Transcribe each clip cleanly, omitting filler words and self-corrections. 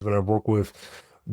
When I work with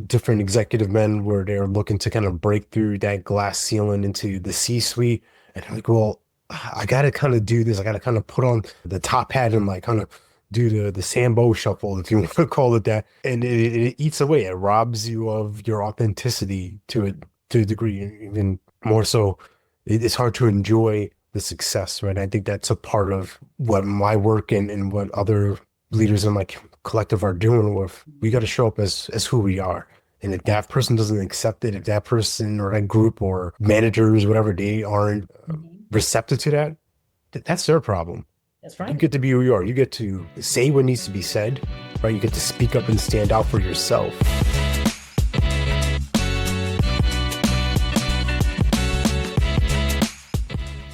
different executive men where they're looking to kind of break through that glass ceiling into the C-suite, and I'm like, well, I got to kind of do this. I got to kind of put on the top hat and like kind of do the Sambo shuffle, if you want to call it that. And it eats away. It robs you of your authenticity to a degree, even more so. It's hard to enjoy the success, right? I think that's a part of what my work and what other leaders in my collective are doing with. We got to show up as who we are. And if that person doesn't accept it, if that person or that group or managers, whatever, they aren't receptive to that, that's their problem. That's You right. get to be who you are. You get to say what needs to be said, right? You get to speak up and stand out for yourself.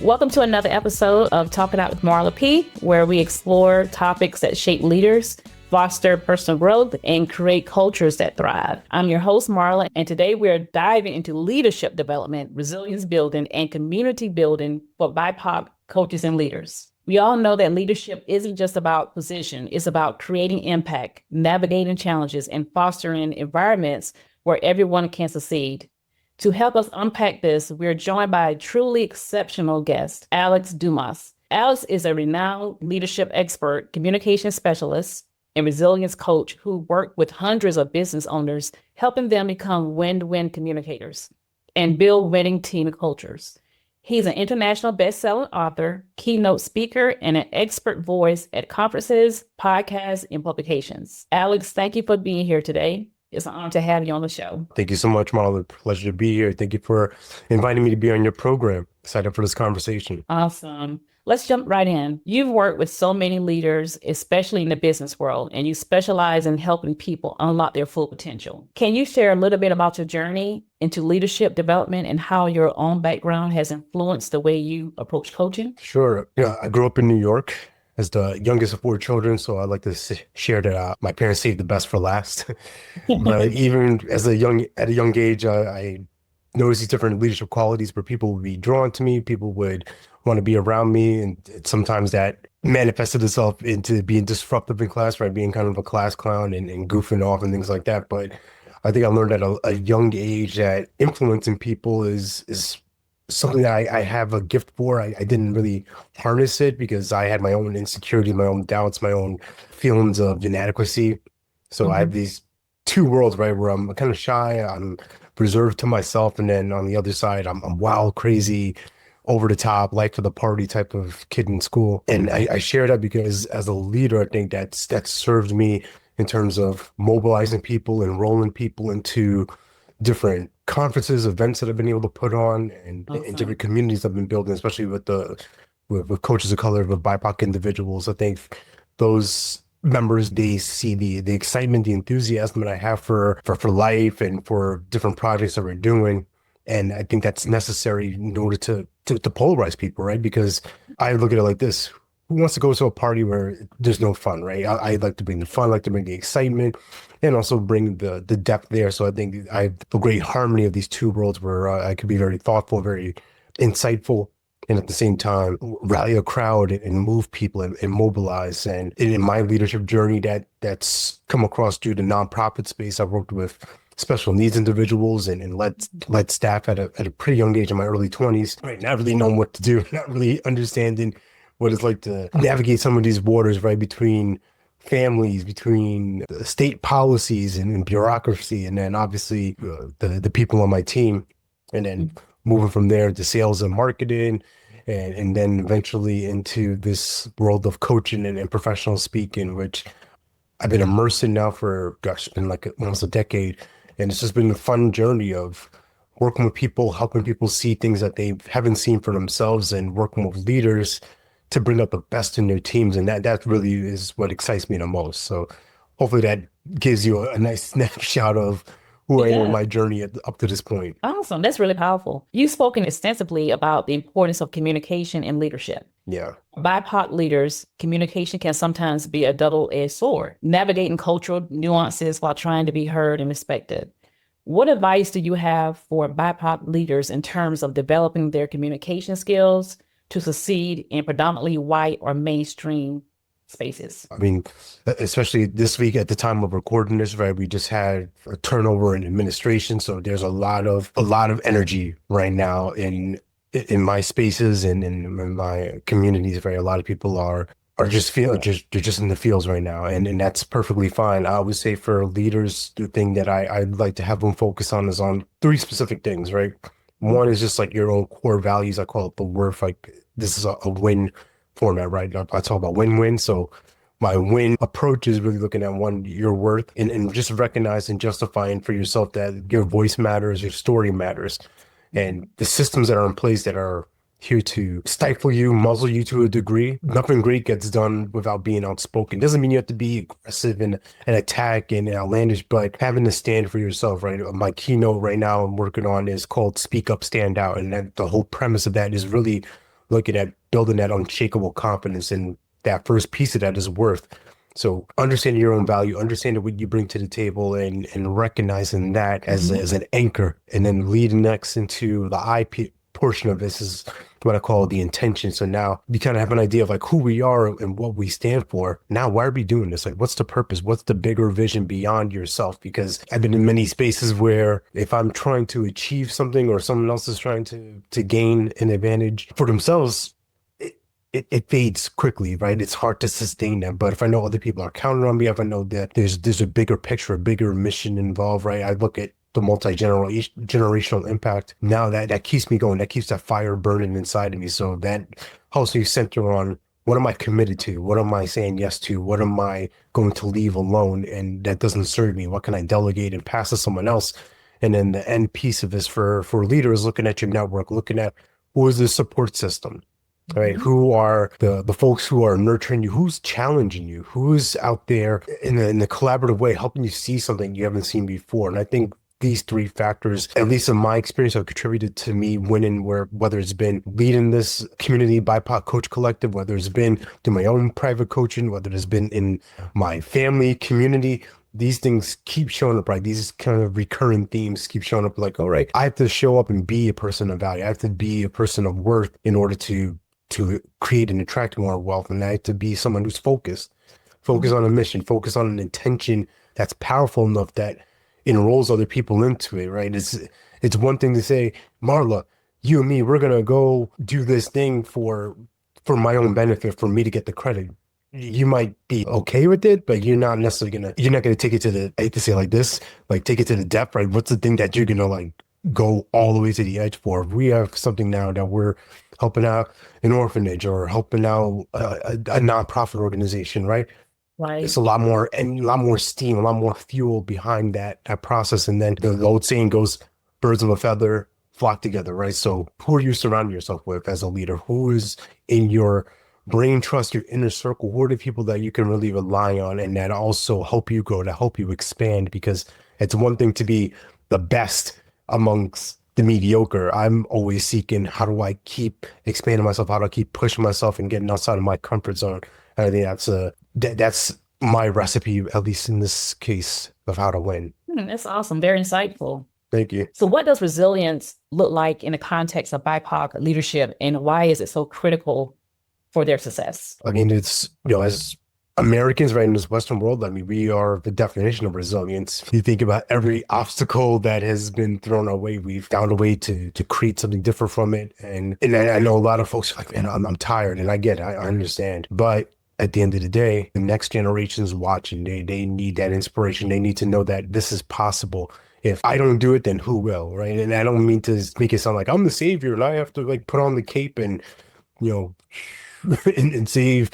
Welcome to another episode of Talking Out with Marla P, where we explore topics that shape leaders, foster personal growth, and create cultures that thrive. I'm your host, Marla, and today we're diving into leadership development, resilience building, and community building for BIPOC coaches and leaders. We all know that leadership isn't just about position, it's about creating impact, navigating challenges, and fostering environments where everyone can succeed. To help us unpack this, we're joined by a truly exceptional guest, Alex Dumas. Alex is a renowned leadership expert, communication specialist, and resilience coach who worked with hundreds of business owners, helping them become win-win communicators and build winning team cultures. He's an international best-selling author, keynote speaker, and an expert voice at conferences, podcasts, and publications. Alex, thank you for being here today. It's an honor to have you on the show. Thank you so much, Marla. Pleasure to be here. Thank you for inviting me to be on your program. Excited for this conversation. Awesome. Let's jump right in. You've worked with so many leaders, especially in the business world, and you specialize in helping people unlock their full potential. Can you share a little bit about your journey into leadership development and how your own background has influenced the way you approach coaching? Sure. Yeah, I grew up in New York as the youngest of four children, so I like to share that my parents saved the best for last. But even as at a young age, I noticed these different leadership qualities where people would be drawn to me, people would want to be around me, and sometimes that manifested itself into being disruptive in class, right? Being kind of a class clown and goofing off and things like that. But I think I learned at a young age that influencing people is something that I have a gift for. I didn't really harness it because I had my own insecurity, my own doubts, my own feelings of inadequacy. So I have these two worlds, right, where I'm kind of shy, I'm reserved to myself, and then on the other side, I'm wild, crazy, over the top, life of the party type of kid in school. And I share that because as a leader, I think that's served me in terms of mobilizing people, enrolling people into different conferences, events that I've been able to put on, and different communities I've been building, especially with coaches of color, with BIPOC individuals. I think those members, they see the excitement, the enthusiasm that I have for life and for different projects that we're doing. And I think that's necessary in order to polarize people, right? Because I look at it like this. Who wants to go to a party where there's no fun, right? I like to bring the fun, I like to bring the excitement, and also bring the depth there. So I think I have a great harmony of these two worlds where I could be very thoughtful, very insightful, and at the same time rally a crowd and move people and mobilize. And in my leadership journey, that's come across through the nonprofit space. I've worked with special needs individuals and led staff at a pretty young age in my early 20s, right? Not really knowing what to do, not really understanding what it's like to navigate some of these waters, right, between families, between state policies and bureaucracy, and then obviously the people on my team, and then moving from there to sales and marketing, and then eventually into this world of coaching and professional speaking, which I've been immersed in now for, gosh, it's been like almost a decade. And it's just been a fun journey of working with people, helping people see things that they haven't seen for themselves, and working with leaders to bring out the best in their teams. And that really is what excites me the most. So hopefully that gives you a nice snapshot of who I am in Yeah. my journey up to this point. Awesome. That's really powerful. You've spoken extensively about the importance of communication and leadership. Yeah. BIPOC leaders, communication can sometimes be a double-edged sword, navigating cultural nuances while trying to be heard and respected. What advice do you have for BIPOC leaders in terms of developing their communication skills to succeed in predominantly white or mainstream spaces. I mean, especially this week at the time of recording this, right? We just had a turnover in administration, so there's a lot of energy right now in my spaces and in my communities, right? A lot of people are just they're just in the fields right now, and that's perfectly fine. I would say for leaders, the thing that I'd like to have them focus on is on three specific things, right? One is just like your own core values. I call it the worth. Like this is a win format, right? I talk about win-win. So my win approach is really looking at one, your worth, and just recognizing, justifying for yourself that your voice matters, your story matters, and the systems that are in place that are here to stifle you, muzzle you to a degree. Nothing great gets done without being outspoken. Doesn't mean you have to be aggressive and attack and outlandish, but having to stand for yourself, right? My keynote right now I'm working on is called Speak Up, Stand Out. And that, the whole premise of that is really looking at building that unshakable confidence. And that first piece of that is worth. So understanding your own value, understanding what you bring to the table and recognizing that as an anchor, and then leading next into the portion of this is what I call the intention. So now you kind of have an idea of like who we are and what we stand for. Now, why are we doing this? Like, what's the purpose? What's the bigger vision beyond yourself? Because I've been in many spaces where if I'm trying to achieve something or someone else is trying to gain an advantage for themselves, it fades quickly, right? It's hard to sustain that. But if I know other people are counting on me, if I know that there's a bigger picture, a bigger mission involved, right? I look at the multi-generational impact. Now that keeps me going. That keeps that fire burning inside of me. So that helps me center on what am I committed to? What am I saying yes to? What am I going to leave alone? And that doesn't serve me. What can I delegate and pass to someone else? And then the end piece of this for leaders, looking at your network, looking at who is the support system, right? Mhm. Who are the folks who are nurturing you? Who's challenging you? Who's out there in the collaborative way, helping you see something you haven't seen before? And I think these three factors, at least in my experience, have contributed to me winning where whether it's been leading this community BIPOC coach collective, whether it's been doing my own private coaching, whether it's been in my family community. These things keep showing up, right? These kind of recurring themes keep showing up like, all right, I have to show up and be a person of value. I have to be a person of worth in order to create and attract more wealth. And I have to be someone who's focused on a mission, focused on an intention that's powerful enough that enrolls other people into it, right? It's one thing to say, Marla, you and me, we're gonna go do this thing for my own benefit, for me to get the credit. You might be okay with it, but you're not gonna take it to the, I hate to say it like this, like take it to the depth, right? What's the thing that you're gonna like go all the way to the edge for? If we have something now that we're helping out an orphanage or helping out a nonprofit organization, right? It's Right. a lot more and a lot more steam, a lot more fuel behind that process. And then the old saying goes, birds of a feather flock together, right? So who are you surrounding yourself with as a leader? Who is in your brain trust, your inner circle? Who are the people that you can really rely on and that also help you grow, to help you expand? Because it's one thing to be the best amongst the mediocre. I'm always seeking, how do I keep expanding myself? How do I keep pushing myself and getting outside of my comfort zone? I think that's my recipe, at least in this case, of how to win. That's awesome. Very insightful. Thank you. So, what does resilience look like in the context of BIPOC leadership, and why is it so critical for their success? I mean, it's, as Americans, right, in this Western world, I mean, we are the definition of resilience. You think about every obstacle that has been thrown our way, we've found a way to create something different from it. And I know a lot of folks are like, man, I'm tired, and I get it, I understand. But at the end of the day, the next generation's watching. They need that inspiration. They need to know that this is possible. If I don't do it, then who will, right? And I don't mean to make it sound like I'm the savior and I have to like put on the cape and, you know, and save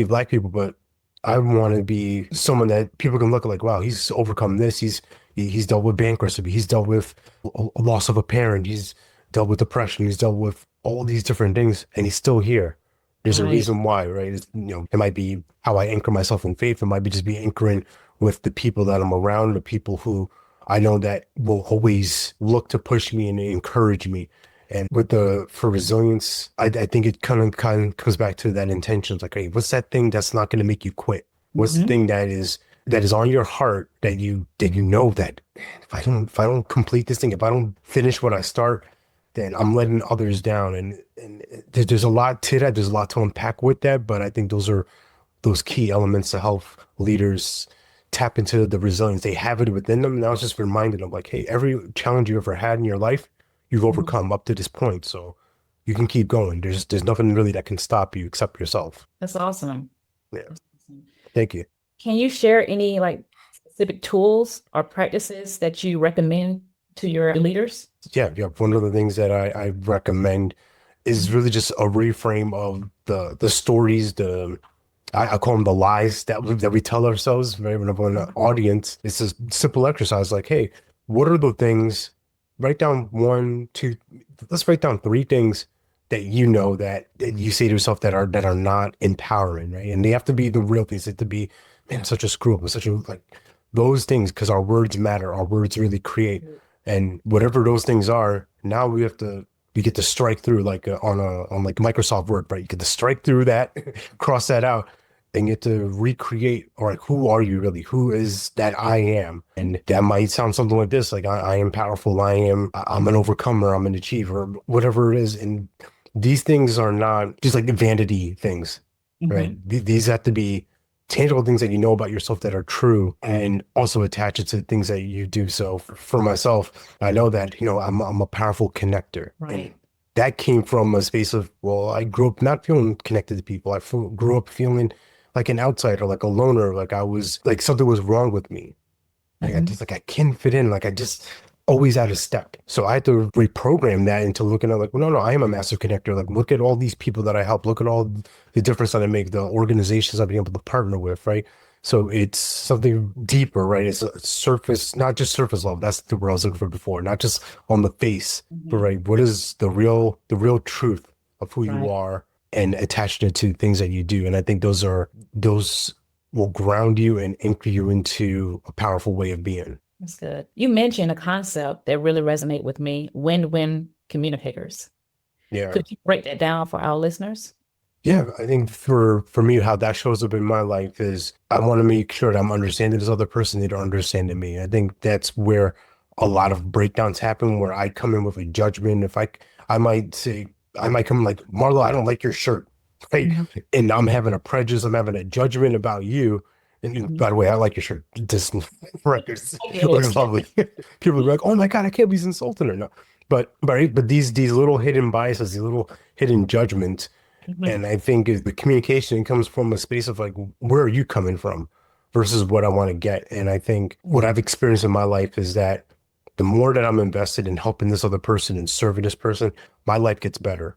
black people, but I want to be someone that people can look at like, wow, he's overcome this. He's dealt with bankruptcy. He's dealt with a loss of a parent. He's dealt with depression. He's dealt with all these different things, and he's still here. There's a Right. reason why, right? It might be how I anchor myself in faith. It might be just be anchoring with the people that I'm around, the people who I know that will always look to push me and encourage me. And with for resilience, I think it kind of comes back to that intention. It's like, hey, what's that thing that's not going to make you quit? What's the Mhm. thing that is on your heart that you know that, man, if I don't complete this thing, if I don't finish what I start, then I'm letting others down. And there's a lot to that. There's a lot to unpack with that. But I think those are those key elements to help leaders tap into the resilience. They have it within them. And I was just reminded of like, hey, every challenge you ever had in your life, you've Mhm. overcome up to this point. So you can keep going. There's nothing really that can stop you except yourself. That's awesome. Yeah. That's awesome. Thank you. Can you share any like specific tools or practices that you recommend to your leaders? Yeah, yeah. One of the things that I recommend is really just a reframe of the stories, I call them the lies that we tell ourselves, right? Whenever in an audience, it's a simple exercise like, hey, what are the things? Write down one, two, let's write down three things that you know that you say to yourself that are not empowering, right? And they have to be the real things. They have to be, man, I'm such a screw up, I'm such a like those things, because our words matter. Our words really create. And whatever those things are, now we get to strike through like on like Microsoft Word, right? You get to strike through that, cross that out, and get to recreate, or like, who are you really? Who is that I am? And that might sound something like this, like I am powerful, I'm an overcomer, I'm an achiever, whatever it is. And these things are not just like vanity things, right? Mhm. These have to be tangible things that you know about yourself that are true, and also attach it to things that you do. So for myself, I know that, I'm a powerful connector. And Right. that came from a space of, well, I grew up not feeling connected to people. Grew up feeling like an outsider, like a loner, like I was, like something was wrong with me. Like I Mhm. just, like I can't fit in. Like I just always out of step. So I had to reprogram that into looking at like, well, no, I am a massive connector. Like look at all these people that I help. Look at all the difference that I make, the organizations I've been able to partner with, right? So it's something deeper, right? It's a surface, not just surface level. That's the word I was looking for before. Not just on the face, but Mhm. right, what is the real truth of who you Right. are, and attaching it to things that you do. And I think those will ground you and anchor you into a powerful way of being. That's good. You mentioned a concept that really resonate with me, win-win communicators. Yeah. Could you break that down for our listeners? Yeah, I think for me, how that shows up in my life is I want to make sure that I'm understanding this other person, they don't understanding me. I think that's where a lot of breakdowns happen, where I come in with a judgment. I might say, I might come like, Marlo, I don't like your shirt, right? Mhm. And I'm having a prejudice, I'm having a judgment about you. And Mhm. by the way, I like your shirt. This records I get looks it. lovely. People are like, oh my God, I can't believe he's insulting her. No, but these little hidden biases, these little hidden judgments, Mhm. and I think the communication comes from a space of like, where are you coming from versus what I want to get. And I think what I've experienced in my life is that the more that I'm invested in helping this other person and serving this person, my life gets better.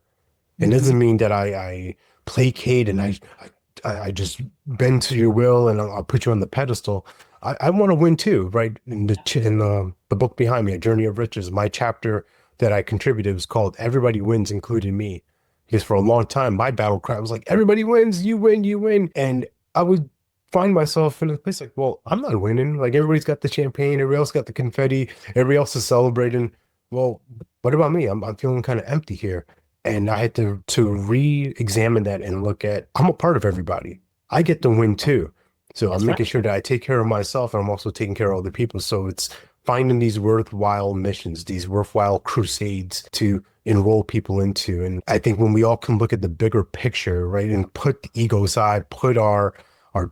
It Mhm. doesn't mean that I placate and I just bend to your will and I'll put you on the pedestal. I want to win too, right? In the book behind me, A Journey of Riches, my chapter that I contributed was called "Everybody Wins, Including Me," because for a long time my battle cry was like, "Everybody wins, you win, you win," and I would find myself in a place like, well, I'm not winning. Like everybody's got the champagne, everybody else got the confetti, everybody else is celebrating. Well, what about me? I'm feeling kind of empty here. And I had to re-examine that and look at, I'm a part of everybody. I get to win too. So I'm That's right. making sure that I take care of myself, and I'm also taking care of other people. So it's finding these worthwhile missions, these worthwhile crusades to enroll people into. And I think when we all can look at the bigger picture, right, and put the ego aside, put our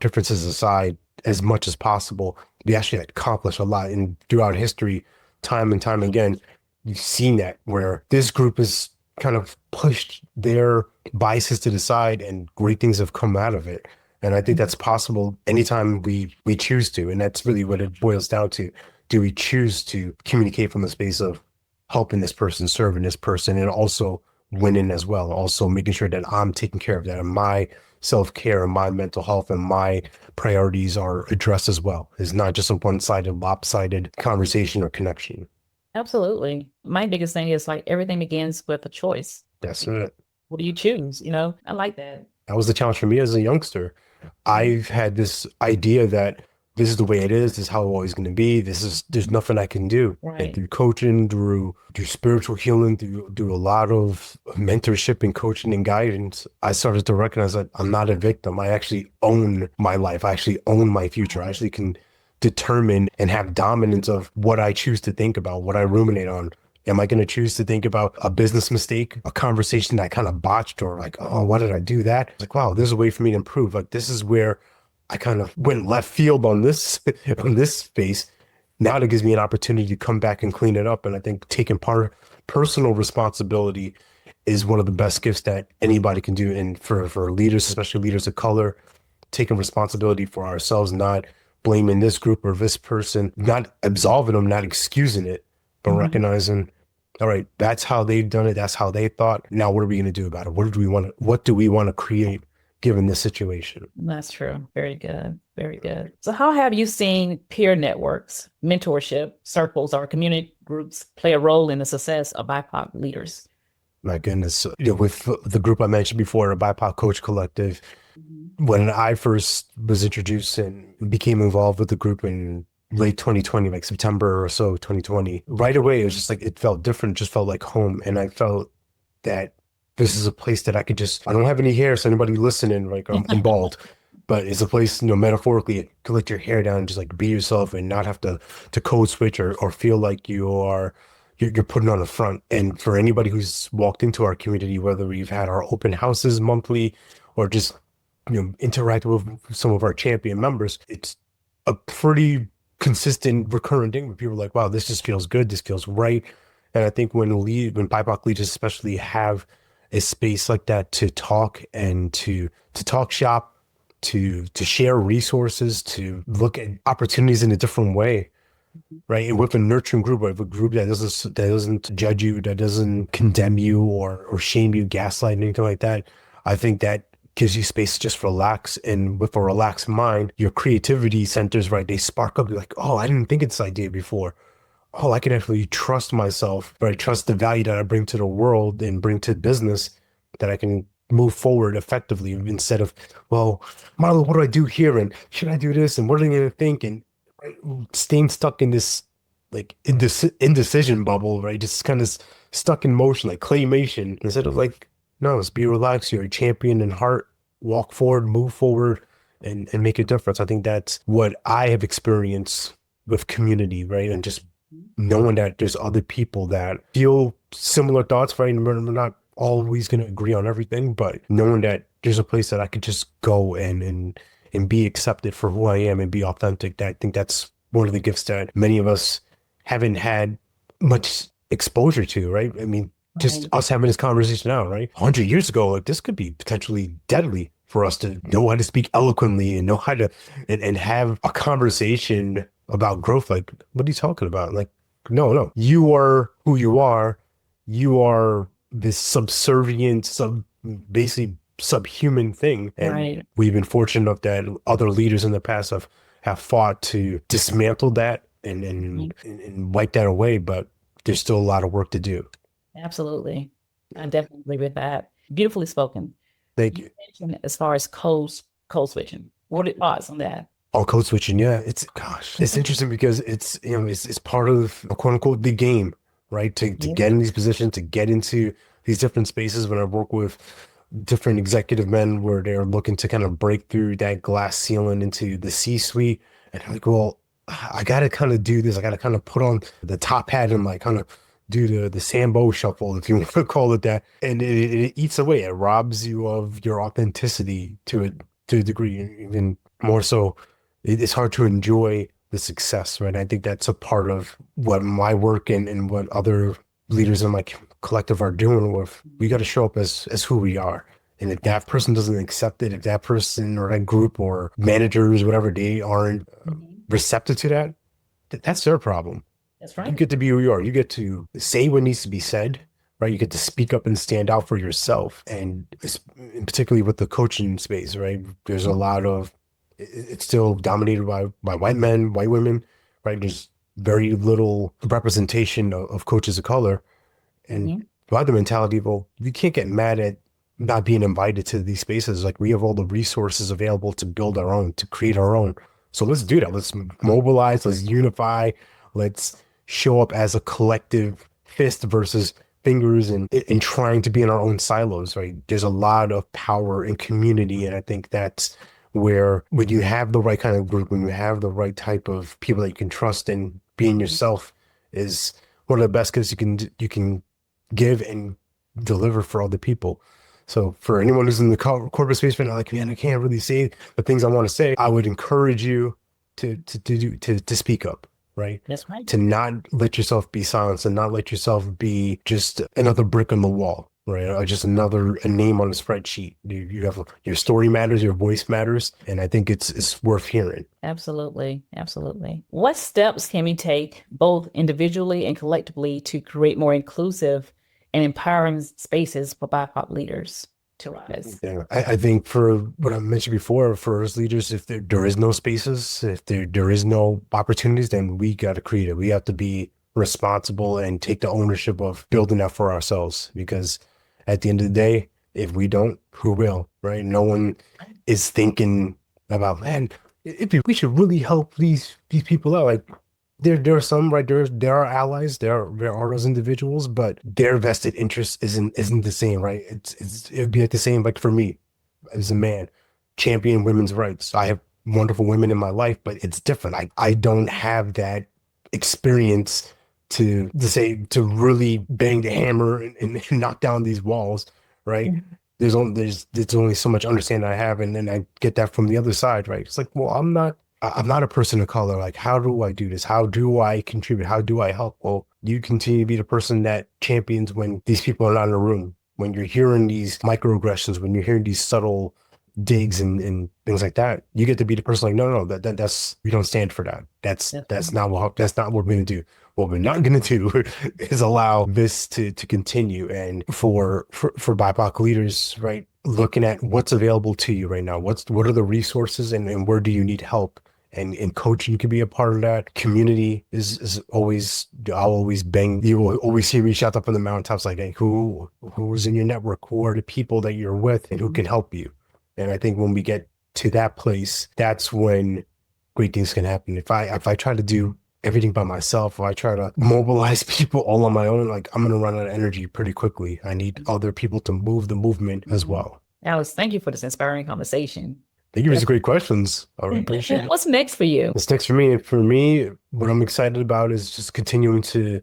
differences aside as much as possible, we actually accomplish a lot. And throughout history, time and time again, you've seen that where this group is kind of pushed their biases to the side and great things have come out of it. And I think that's possible anytime we choose to. And that's really what it boils down to. Do we choose to communicate from the space of helping this person, serving this person, and also winning as well? Also making sure that I'm taking care of that, and my self-care and my mental health and my priorities are addressed as well. It's not just a one-sided, lopsided conversation or connection. Absolutely. My biggest thing is like everything begins with a choice. That's it. What do you choose? I like that. That was the challenge for me as a youngster. Mhm. I've had this idea that this is the way it is, this is how it's always going to be. There's nothing I can do. And Right. through coaching, through spiritual healing, through a lot of mentorship and coaching and guidance, I started to recognize that I'm not a victim. I actually own my life. I actually own my future. I actually can determine and have dominance of what I choose to think about, what I ruminate on. Am I going to choose to think about a business mistake, a conversation that I kind of botched, or like, oh, why did I do that? It's like, wow, there's a way for me to improve. Like, this is where I kind of went left field on this on this space. Now it gives me an opportunity to come back and clean it up. And I think taking part personal responsibility is one of the best gifts that anybody can do. And for leaders, especially leaders of color, taking responsibility for ourselves, not blaming this group or this person, not absolving them, not excusing it, but Mhm. recognizing, all right, that's how they've done it. That's how they thought. Now, what are we going to do about it? What do we want to create given this situation? That's true. Very good. Very good. So, how have you seen peer networks, mentorship, circles, or community groups play a role in the success of BIPOC leaders? My goodness, with the group I mentioned before, a BIPOC Coach Collective, Mhm. when I first was introduced and became involved with the group in late 2020, like September or so, 2020, right away, it was just like, it felt different, just felt like home. And I felt that this is a place that I could just, I don't have any hair, so anybody listening, like I'm bald, but it's a place, metaphorically, you can let your hair down and just like be yourself and not have to code switch or feel like you're putting on the front. And for anybody who's walked into our community, whether we've had our open houses monthly or just interact with some of our champion members, it's a pretty consistent recurrent thing where people are like, wow, this just feels good, this feels right. And I think when BIPOC leaders especially have a space like that to talk and to talk shop, to share resources, to look at opportunities in a different way, right? And with a nurturing group, with a group that doesn't judge you, that doesn't condemn you or shame you, gaslight, anything like that, I think that gives you space to just relax. And with a relaxed mind, your creativity centers, right? They spark up. You're like, oh, I didn't think of this idea before. Oh, I can actually trust myself, right? Trust the value that I bring to the world and bring to business, that I can move forward effectively instead of, well, Marlo, what do I do here? And should I do this? And what are they going to think? And right, staying stuck in this like indecision bubble, right? Just kind of stuck in motion, like claymation, instead of like, no, let's be relaxed. You're a champion in heart. Walk forward, move forward, and make a difference. I think that's what I have experienced with community, right? And just knowing that there's other people that feel similar thoughts, right? And we're not always going to agree on everything, but knowing that there's a place that I could just go and be accepted for who I am and be authentic. That I think that's one of the gifts that many of us haven't had much exposure to, right? I mean, just Right. us having this conversation now, right? 100 years ago, like this could be potentially deadly for us to know how to speak eloquently and know how to and have a conversation about growth. Like, what are you talking about? Like, no, no, you are who you are. You are this subservient, basically subhuman thing. And Right. we've been fortunate enough that other leaders in the past have fought to dismantle that Mhm. and wipe that away. But there's still a lot of work to do. Absolutely. I definitely agree with that. Beautifully spoken. Thank You you. mentioned as far as code switching. What are your thoughts on that? Oh, code switching, yeah. It's interesting because it's part of quote unquote the game, right? To Yeah. get in these positions, to get into these different spaces. When I work with different executive men where they're looking to kind of break through that glass ceiling into the C-suite, and I'm like, well, I gotta kind of do this. I gotta kind of put on the top hat and like kind of do the Sambo shuffle, if you want to call it that. And it eats away. It robs you of your authenticity to a degree, even more so it's hard to enjoy the success, right? I think that's a part of what my work and what other leaders in my collective are doing with. We got to show up as who we are. And if that person doesn't accept it, if that person or that group or managers, whatever, they aren't Mhm. receptive to that, that's their problem. That's You right. get to be who you are. You get to say what needs to be said, right? You get to speak up and stand out for yourself. And particularly with the coaching space, right? There's a lot of it's still dominated by white men, white women, right? There's very little representation of coaches of color. And Mhm. by the mentality, well, you can't get mad at not being invited to these spaces. Like we have all the resources available to build our own, to create our own. So let's do that. Let's mobilize, let's unify, let's show up as a collective fist versus fingers and trying to be in our own silos, right? There's a lot of power in community. And I think that's where when you have the right kind of group, when you have the right type of people that you can trust and being yourself is one of the best gifts you can give and deliver for other people. So for anyone who's in the corporate space, but like, man, I can't really say the things I want to say, I would encourage you to speak up, right? That's right. To not let yourself be silenced and not let yourself be just another brick on the wall, right? Or just a name on a spreadsheet. You have your story matters, your voice matters, and I think it's worth hearing. Absolutely. Absolutely. What steps can we take both individually and collectively to create more inclusive and empowering spaces for BIPOC leaders to rise? Yeah, I think for what I mentioned before, for us leaders, if there is no spaces, if there is no opportunities, then we got to create it. We have to be responsible and take the ownership of building that for ourselves. Because at the end of the day, if we don't, who will, right? No one is thinking about, man, we should really help these people out. Like there are some, right, there are allies, there are those individuals, but their vested interest isn't the same, right? It'd be like the same, like for me as a man, champion women's rights. I have wonderful women in my life, but it's different. I don't have that experience to say, to really bang the hammer and knock down these walls, right? There's only so much understanding I have, and then I get that from the other side, right? It's like, well, I'm not a person of color. Like, how do I do this? How do I contribute? How do I help? Well, you continue to be the person that champions when these people are not in the room, when you're hearing these microaggressions, when you're hearing these subtle digs and things like that. You get to be the person like, no, that's we don't stand for that. That's not what we're going to do. What we're not going to do is allow this to continue. And for BIPOC leaders, right, looking at what's available to you right now, what are the resources, and where do you need help? And coaching can be a part of that. Community is always, I'll always bang, you will always see me shout up from the mountaintops like, hey, who's in your network? Who are the people that you're with and who can help you? And I think when we get to that place, that's when great things can happen. If I try to do everything by myself, or I try to mobilize people all on my own, like, I'm gonna run out of energy pretty quickly. I need other people to move the movement as well. Alice, thank you for this inspiring conversation. Thank you for these great questions. I really appreciate it. What's next for you? What's next for me? For me, what I'm excited about is just continuing to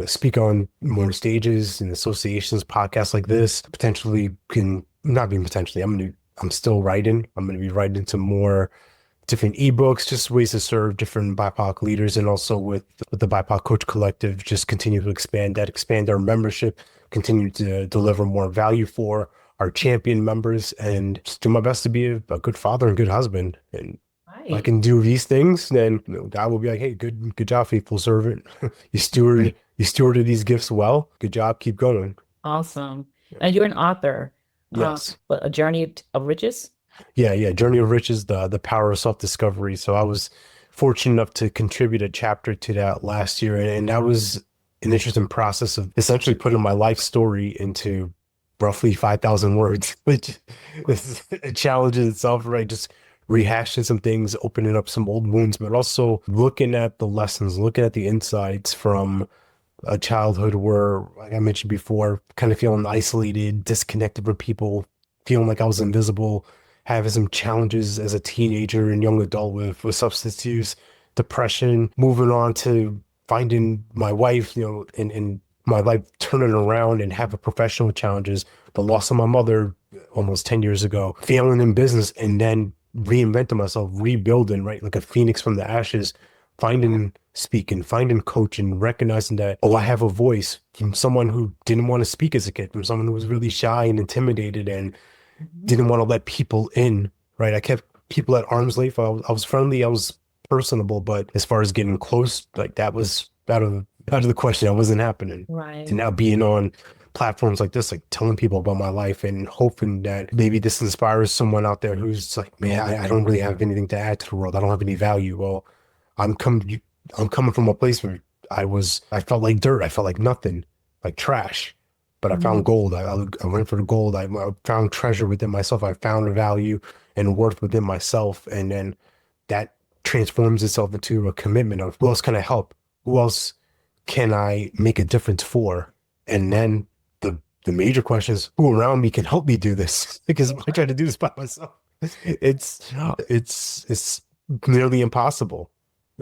speak on more stages and associations, podcasts like this. Potentially can not being potentially. I'm still writing. I'm gonna be writing to more different ebooks, just ways to serve different BIPOC leaders, and also with the BIPOC Coach Collective, just continue to expand our membership, continue to deliver more value for our champion members, and just do my best to be a good father and good husband. And if I can do these things, then God will be like, hey, good job, faithful servant. You stewarded these gifts well. Good job. Keep going. Awesome. And you're an author. Yes. But A Journey of Riches. Yeah. Journey of Riches, the power of self-discovery. So I was fortunate enough to contribute a chapter to that last year. And that was an interesting process of essentially putting my life story into roughly 5,000 words, which is a challenge in itself, right? Just rehashing some things, opening up some old wounds, but also looking at the lessons, looking at the insights from a childhood where, like I mentioned before, kind of feeling isolated, disconnected from people, feeling like I was invisible, having some challenges as a teenager and young adult with substance use, depression, moving on to finding my wife, and my life turning around and having professional challenges, the loss of my mother almost 10 years ago, failing in business, and then reinventing myself, rebuilding, right? Like a phoenix from the ashes, finding speaking, finding coaching, recognizing that, oh, I have a voice from someone who didn't want to speak as a kid, from someone who was really shy and intimidated and didn't want to let people in, right? I kept people at arm's length. I was friendly, I was personable, but as far as getting close, like that was out of the question. That wasn't happening. Right. And now being on platforms like this, like telling people about my life and hoping that maybe this inspires someone out there who's like, man, I don't really have anything to add to the world. I don't have any value. Well, I'm coming from a place where I felt like dirt. I felt like nothing, like trash. But I found gold. I went for the gold. I found treasure within myself. I found value and worth within myself. And then that transforms itself into a commitment of, who else can I help? Who else can I make a difference for? And then the major question is, who around me can help me do this? Because if I try to do this by myself, it's nearly impossible.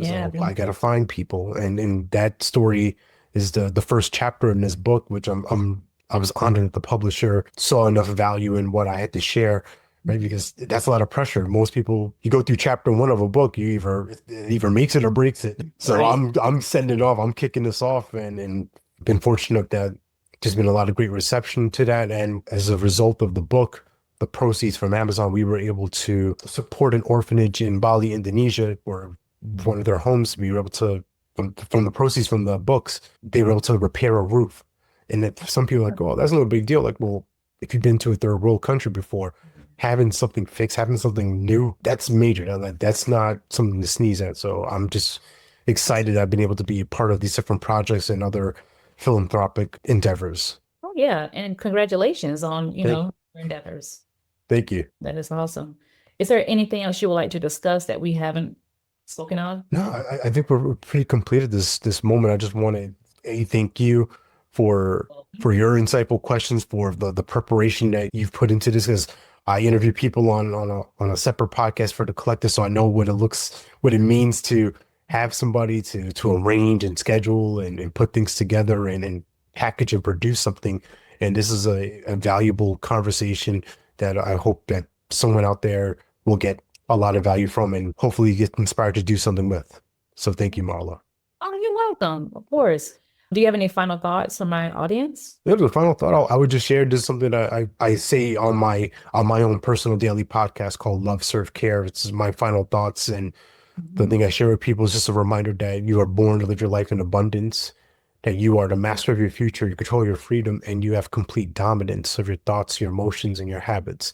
Yeah. So I got to find people. And that story is the first chapter in this book, which I was honored that the publisher saw enough value in what I had to share, right? Because that's a lot of pressure. Most people, you go through chapter one of a book, it either makes it or breaks it. So Right. I'm sending it off. I'm kicking this off, and been fortunate that there's been a lot of great reception to that. And as a result of the book, the proceeds from Amazon, we were able to support an orphanage in Bali, Indonesia, where one of their homes, we were able to, from the proceeds from the books, they were able to repair a roof. And that some people are like, oh, that's no big deal. Like, well, if you've been to a third world country before, having something fixed, having something new, that's major. That's not something to sneeze at. So I'm just excited I've been able to be a part of these different projects and other philanthropic endeavors. Oh, yeah. And congratulations on, Thank, your endeavors. thank you. That is awesome. Is there anything else you would like to discuss that we haven't spoken of? No, I think we're pretty completed this moment. I just want to thank you for your insightful questions, for the preparation that you've put into this. Because I interview people on a separate podcast for the collective, so I know what it means to have somebody to arrange and schedule and put things together and package and produce something. And this is a valuable conversation that I hope that someone out there will get a lot of value from and hopefully get inspired to do something with. So thank you, Marla. Oh, you're welcome. Of course. Do you have any final thoughts for my audience? Yeah, the final thought I would just share this is something that I say on my own personal daily podcast called Love Serve Care. It's my final thoughts, and the Mhm. thing I share with people is just a reminder that you are born to live your life in abundance, that you are the master of your future, you control your freedom, and you have complete dominance of your thoughts, your emotions, and your habits.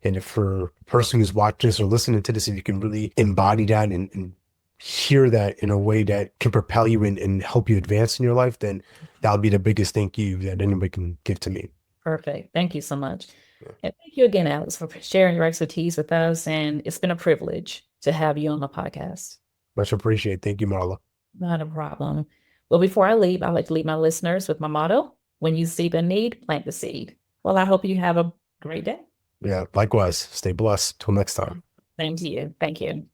And if for a person who's watching this or listening to this, if you can really embody that and hear that in a way that can propel you and help you advance in your life, then that'll be the biggest thank you that anybody can give to me. Perfect. Thank you so much. And thank you again, Alex, for sharing your expertise with us. And it's been a privilege to have you on the podcast. Much appreciated. Thank you, Marla. Not a problem. Well, before I leave, I'd like to leave my listeners with my motto: when you see the need, plant the seed. Well, I hope you have a great day. Yeah, likewise. Stay blessed. Till next time. Same to you. Thank you.